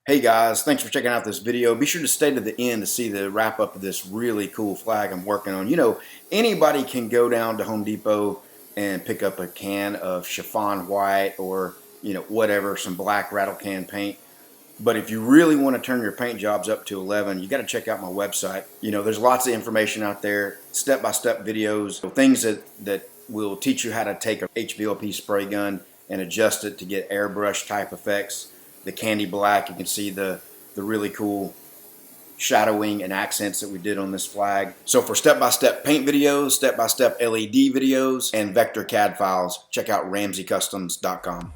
Hey guys, thanks for checking out this video. Be sure to stay to the end to see the wrap up of this really cool flag I'm working on. You know, anybody can go down to Home Depot and pick up a can of chiffon white or, whatever, some black rattle can paint. But if you really want to turn your paint jobs up to 11, you got to check out my website. There's lots of information out there, step-by-step videos, things that will teach you how to take a HVLP spray gun and adjust it to get airbrush type effects. The candy black, you can see the really cool shadowing and accents that we did on this flag. So for step-by-step paint videos, step-by-step LED videos, and vector CAD files, check out RamseyCustoms.com.